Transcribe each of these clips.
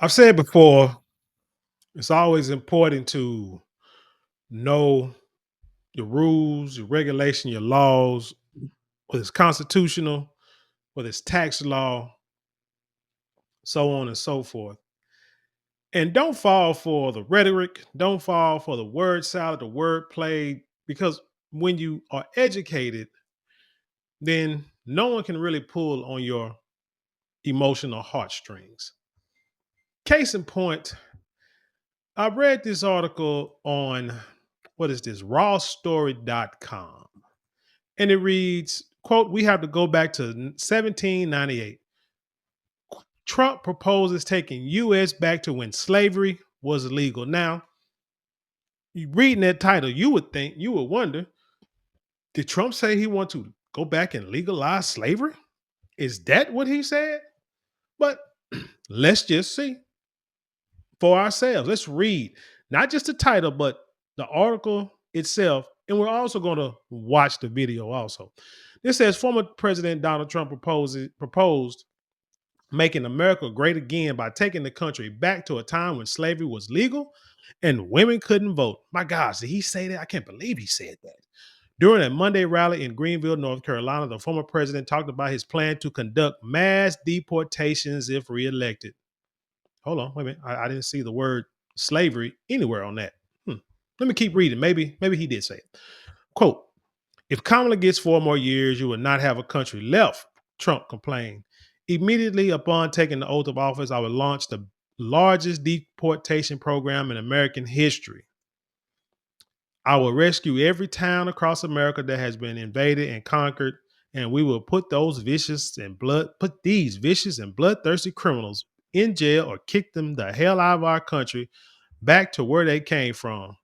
I've said before, it's always important to know your rules, your regulation, your laws, whether it's constitutional, whether it's tax law, so on and so forth. And don't fall for the rhetoric, don't fall for the word salad, the word play, because when you are educated, then no one can really pull on your emotional heartstrings. Case in point, I read this article on what is this, rawstory.com. And it reads, quote, we have to go back to 1798. Trump proposes taking US back to when slavery was legal. Now, you reading that title, you would wonder, did Trump say he want to go back and legalize slavery? Is that what he said? But let's just see for ourselves. Let's read not just the title, but the article itself. And we're also going to watch the video also. This says former President Donald Trump proposed making America great again by taking the country back to a time when slavery was legal and women couldn't vote. My gosh, did he say that? I can't believe he said that. During a Monday rally in Greenville, North Carolina, the former president talked about his plan to conduct mass deportations if reelected. Hold on, wait a minute. I didn't see the word slavery anywhere on that. Let me keep reading. Maybe he did say it. Quote, if Kamala gets 4 more years, you will not have a country left, Trump complained. Immediately upon taking the oath of office, I will launch the largest deportation program in American history. I will rescue every town across America that has been invaded and conquered, and we will put these vicious and bloodthirsty criminals in jail or kick them the hell out of our country back to where they came from.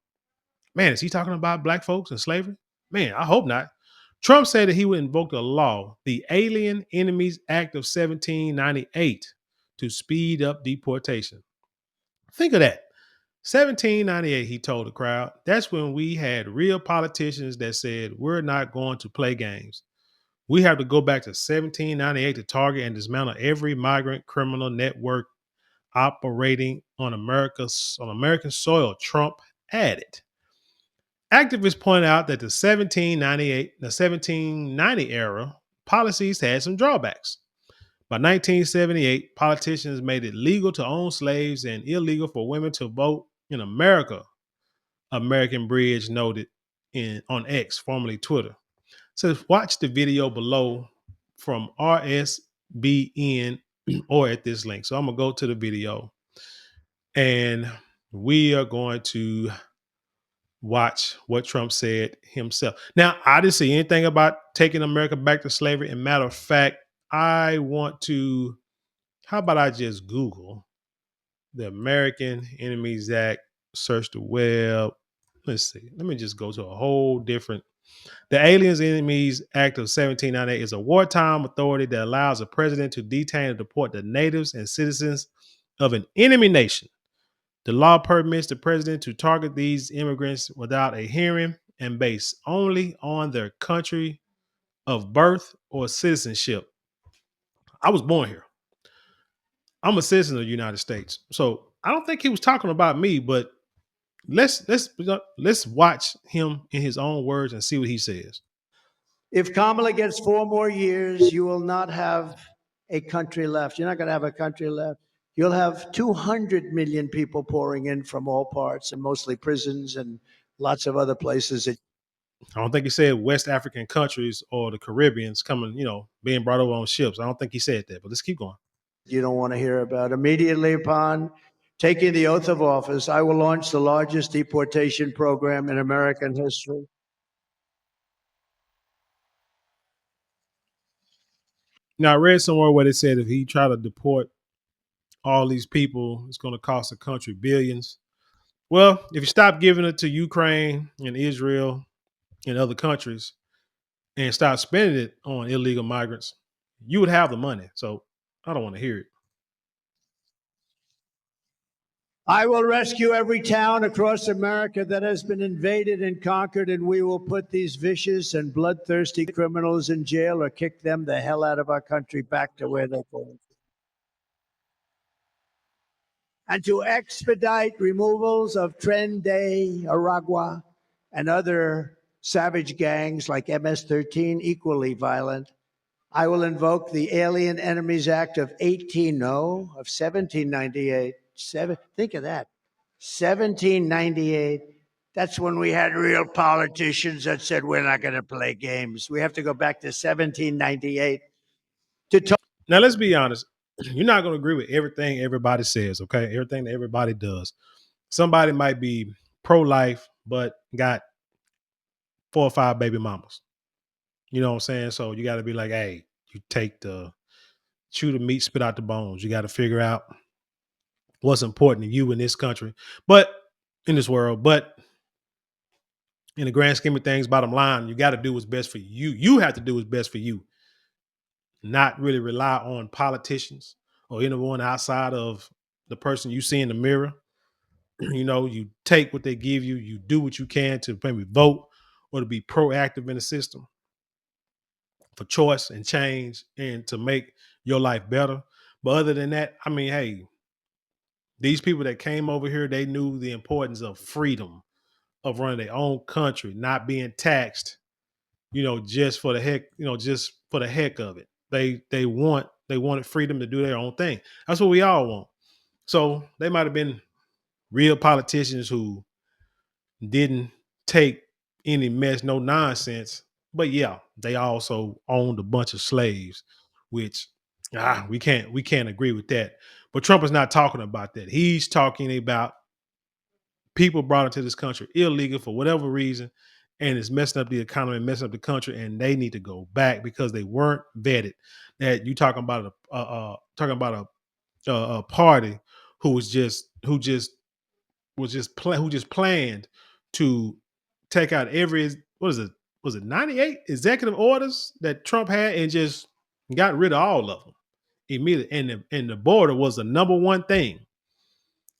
Man, is he talking about black folks and slavery? Man, I hope not. Trump said that he would invoke a law, the Alien Enemies Act of 1798, to speed up deportation. Think of that. 1798, he told the crowd. That's when we had real politicians that said, we're not going to play games. We have to go back to 1798 to target and dismantle every migrant criminal network operating on American soil, Trump added. Activists point out that the 1790 era policies had some drawbacks. By 1978, politicians made it legal to own slaves and illegal for women to vote in America, American Bridge noted on X, formerly Twitter. So watch the video below from RSBN or at this link. So I'm going to go to the video and we are going to watch what Trump said himself. Now, I didn't see anything about taking America back to slavery. And matter of fact, how about I just Google the American Enemies Act, search the web. Let's see. Let me just go to a whole different. The Aliens Enemies Act of 1798 is a wartime authority that allows a president to detain and deport the natives and citizens of an enemy nation. The law permits the president to target these immigrants without a hearing and based only on their country of birth or citizenship. I was born here. I'm a citizen of the United States. So I don't think he was talking about me, but let's watch him in his own words and see what he says. If Kamala gets 4 more years, you will not have a country left. You're not going to have a country left. You'll have 200 million people pouring in from all parts, and mostly prisons and lots of other places. I don't think he said West African countries or the Caribbeans coming, being brought over on ships. I don't think he said that, but let's keep going. You don't want to hear about. Immediately upon taking the oath of office, I will launch the largest deportation program in American history. Now, I read somewhere where they said if he tried to deport all these people, it's going to cost the country billions. Well, if you stop giving it to Ukraine and Israel and other countries and stop spending it on illegal migrants, you would have the money. So I don't want to hear it. I will rescue every town across America that has been invaded and conquered, and we will put these vicious and bloodthirsty criminals in jail or kick them the hell out of our country back to where they came. and to expedite removals of Tren de Aragua and other savage gangs like MS-13, equally violent. I will invoke the Alien Enemies Act of 1798. Think of that. 1798. That's when we had real politicians that said, we're not going to play games. We have to go back to 1798 to talk. Now let's be honest. You're not going to agree with everything everybody says, okay? Everything that everybody does. Somebody might be pro-life, but got 4 or 5 baby mamas. You know what I'm saying? So you got to be like, hey, you chew the meat, spit out the bones. You got to figure out what's important to you in this country, but in this world. But in the grand scheme of things, bottom line, you got to do what's best for you. You have to do what's best for you, not really rely on politicians or anyone outside of the person you see in the mirror. You know, you take what they give you, you do what you can to maybe vote or to be proactive in the system for choice and change and to make your life better. But other than that, I mean, hey, these people that came over here, they knew the importance of freedom, of running their own country, not being taxed, just for the heck, just for the heck of it. They wanted freedom to do their own thing. That's what we all want. So they might have been real politicians who didn't take any mess, no nonsense. But yeah, they also owned a bunch of slaves, which we can't agree with that. But Trump is not talking about that. He's talking about people brought into this country illegal for whatever reason, and it's messing up the economy, messing up the country, and they need to go back because they weren't vetted. That you talking about a party who just planned to take out every what is it was it 98 executive orders that Trump had and just got rid of all of them immediately. And the border was the number one thing.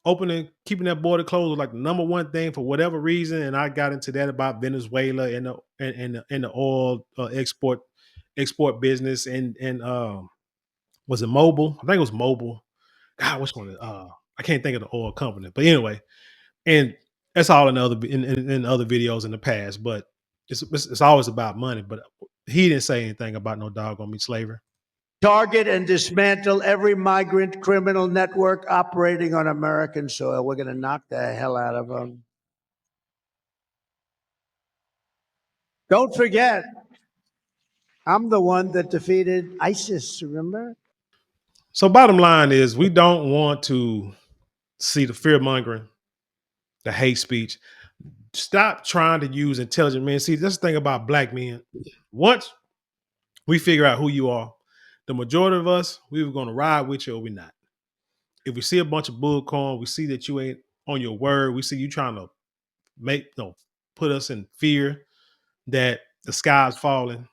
Opening, keeping that border closed was like the number one thing for whatever reason. And I got into that about Venezuela and the oil export business and was it Mobile? I think it was Mobile. God, which one? I can't think of the oil company, but anyway, and that's all in other videos in the past. But it's always about money. But he didn't say anything about no doggone me slavery. Target and dismantle every migrant criminal network operating on American soil. We're going to knock the hell out of them. Don't forget, I'm the one that defeated ISIS, remember? So bottom line is we don't want to see the fear mongering, the hate speech. Stop trying to use intelligent men. See, this thing about black men. Once we figure out who you are, the majority of us, we were going to ride with you or we not. If we see a bunch of bullcorn, we see that you ain't on your word. We see you trying to put us in fear that the sky's falling.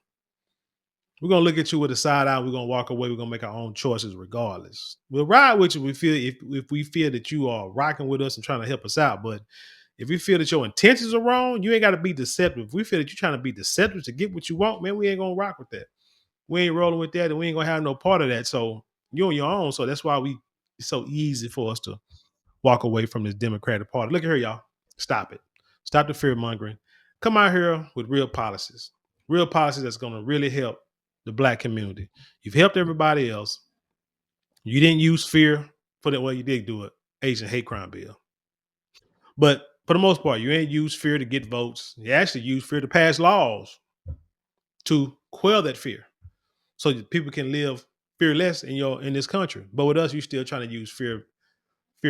We're gonna look at you with a side eye. We're gonna walk away. We're gonna make our own choices regardless. We'll ride with you. If we feel that you are rocking with us and trying to help us out. But if we feel that your intentions are wrong, you ain't got to be deceptive. If we feel that you're trying to be deceptive to get what you want, man, we ain't gonna rock with that. We ain't rolling with that, and we ain't gonna have no part of that. So you're on your own. So that's why it's so easy for us to walk away from this Democratic Party. Look at here, y'all. Stop it. Stop the fear mongering. Come out here with real policies that's going to really help the black community. You've helped everybody else. You didn't use fear for that. Well, you did do it. Asian hate crime bill. But for the most part, you ain't used fear to get votes. You actually used fear to pass laws to quell that fear so that people can live fearless in this country. But with us, you still trying to use fear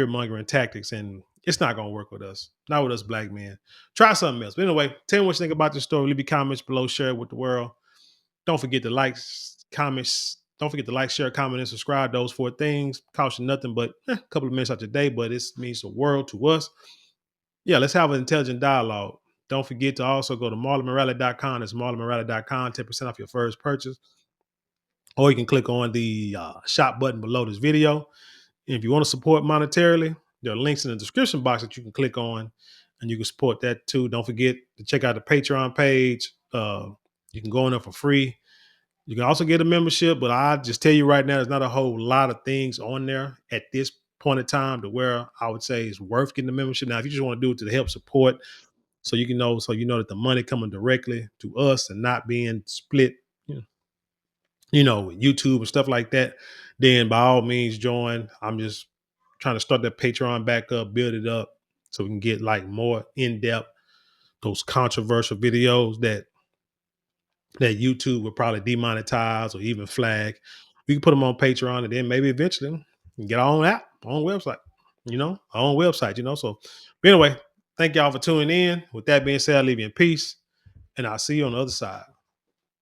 mongering tactics, and it's not gonna work with us. Not with us black men. Try something else. But anyway, tell me what you think about this story. Leave your comments below, share it with the world. Don't forget to like, comments. Don't forget to like, share, comment, and subscribe. Those 4 things cost you nothing but a couple of minutes out your day, but it means the world to us. Yeah, let's have an intelligent dialogue. Don't forget to also go to marlonmorale.com. It's marlonmorale.com. 10% off your first purchase. Or you can click on the shop button below this video. And if you want to support monetarily, there are links in the description box that you can click on and you can support that too. Don't forget to check out the Patreon page. You can go in there for free. You can also get a membership, but I just tell you right now, there's not a whole lot of things on there at this point in time to where I would say it's worth getting the membership. Now, if you just want to do it to help support, so you can know, so you know that the money coming directly to us and not being split, you know, with YouTube and stuff like that, then by all means join. I'm just trying to start that Patreon back up, build it up so we can get like more in depth, those controversial videos that YouTube would probably demonetize or even flag. We can put them on Patreon, and then maybe eventually we can get our own app, our own website, our own website, So, but anyway, thank y'all for tuning in. With that being said, I'll leave you in peace, and I'll see you on the other side.